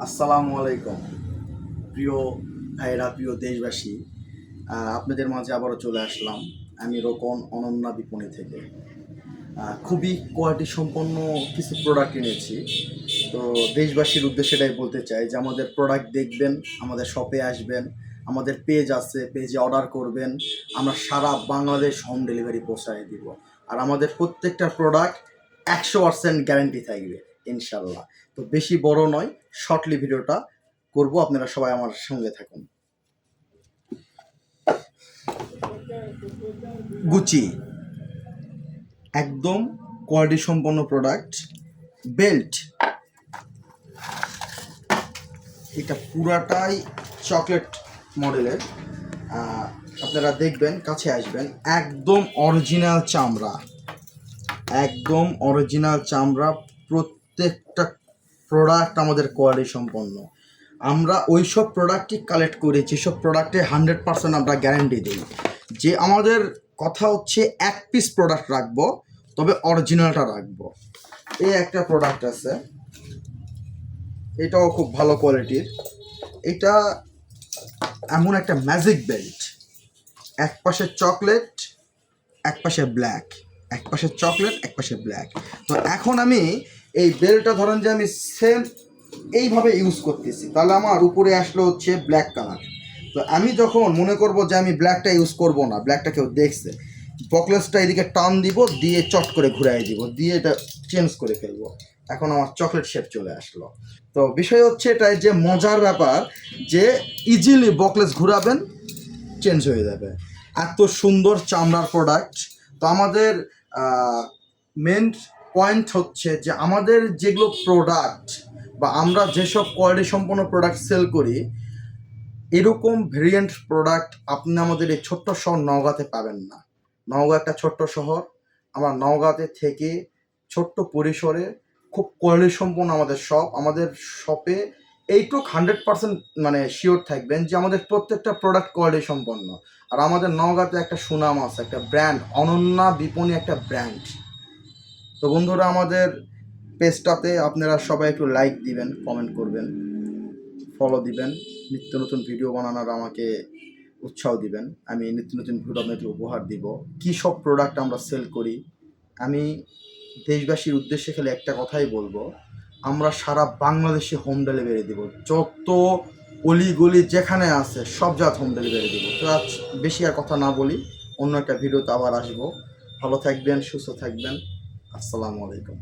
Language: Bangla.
আসসালামু আলাইকুম প্রিয় ভাইরা, প্রিয় দেশবাসী। আপনাদের মাঝে আবারও চলে আসলাম আমি রোকন অনন্যা বিপণী থেকে। খুবই কোয়ালিটি সম্পন্ন কিছু প্রোডাক্ট এনেছি। তো দেশবাসীর উদ্দেশ্যে এটাই বলতে চাই যে আমাদের প্রোডাক্ট দেখবেন, আমাদের শপে আসবেন, আমাদের পেজ আছে, পেজে অর্ডার করবেন, আমরা সারা বাংলাদেশ হোম ডেলিভারি পৌঁছায় দিব। আর আমাদের প্রত্যেকটা প্রোডাক্ট 100% গ্যারান্টি থাকবে ইনশাল্লাহ। তো বেশি বড় নয়, শর্টলি ভিডিওটা করব, আপনারা সবাই আমার সঙ্গে থাকুন। গুচি একদম কোয়ালিটি সম্পন্ন প্রোডাক্ট। বেল্ট, এটা পুরাটাই চকলেট মডেলের। আপনারা দেখবেন, কাছে আসবেন, একদম অরিজিনাল চামড়া, একদম অরিজিনাল চামড়া। প্রত্যেকটা প্রোডাক্ট আমাদের কোয়ালিটি সম্পন্ন। আমরা ওইসব প্রোডাক্টই কালেক্ট করি যেসব প্রোডাক্টে 100% আমরা গ্যারান্টি দিই। যে আমাদের কথা হচ্ছে এক পিস প্রোডাক্ট রাখবো, তবে অরিজিনালটা রাখবো। এই একটা প্রোডাক্ট আছে, এটাও খুব ভালো কোয়ালিটির। এটা এমন একটা ম্যাজিক বেল্ট, এক পাশে চকলেট, এক পাশে ব্ল্যাক, এক পাশে চকলেট, এক পাশে ব্ল্যাক। তো এখন আমি এই বেল্টটা ধরেন যে আমি সেম এইভাবে ইউজ করতেছি, তাহলে আমার উপরে আসলে হচ্ছে ব্ল্যাক কালার। তো আমি যখন মনে করব যে আমি ব্ল্যাকটা ইউজ করব না, ব্ল্যাকটা কেউ দেখছে, বকলেসটা এদিকে টান দিব, দিয়ে চট করে ঘুরাই দিব, দিয়ে এটা চেঞ্জ করে ফেলবো। এখন আমার চকলেট শেপ চলে আসলো। তো বিষয় হচ্ছে এটাই যে মজার ব্যাপার, যে ইজিলি বকলেস ঘুরাবেন, চেঞ্জ হয়ে যাবে। এত সুন্দর চামড়ার প্রোডাক্ট। তো আমাদের মেন পয়েন্ট হচ্ছে যে আমাদের যেগুলো প্রোডাক্ট বা আমরা যেসব কোয়ালিটি সম্পন্ন প্রোডাক্ট সেল করি, এরকম ভেরিয়েন্ট প্রোডাক্ট আপনি আমাদের এই ছোট্ট শহর নওগাঁতে পাবেন না। নওগাঁ একটা ছোট্ট শহর, আমরা নওগাঁতে থেকে ছোট্ট পরিসরে খুব কোয়ালিটি সম্পন্ন আমাদের শপ। আমাদের শপে এইটুক 100% মানে শিওর থাকবেন যে আমাদের প্রত্যেকটা প্রোডাক্ট কোয়ালিটি সম্পন্ন। আর আমাদের নওগাঁতে একটা সুনাম আছে, একটা ব্র্যান্ড, অনন্যা বিপণী একটা ব্র্যান্ড। তো বন্ধুরা, আমাদের পেজটাতে আপনারা সবাই একটু লাইক দিবেন, কমেন্ট করবেন, ফলো দিবেন, নিত্য নতুন ভিডিও বানানোর আমাকে উৎসাহ দিবেন। আমি নিত্য নতুন ভিডিও আপনাকে উপহার দিব। কী সব প্রোডাক্ট আমরা সেল করি, আমি দেশবাসীর উদ্দেশ্যে খালি একটা কথাই বলবো, আমরা সারা বাংলাদেশে হোম ডেলিভারি দেব। যত অলিগলি যেখানে আছে সব জায়গায় হোম ডেলিভারি দেবো। তো আজ বেশি আর কথা না বলি, অন্য একটা ভিডিওতে আবার আসবো। ভালো থাকবেন, সুস্থ থাকবেন। আসসালামু আলাইকুম।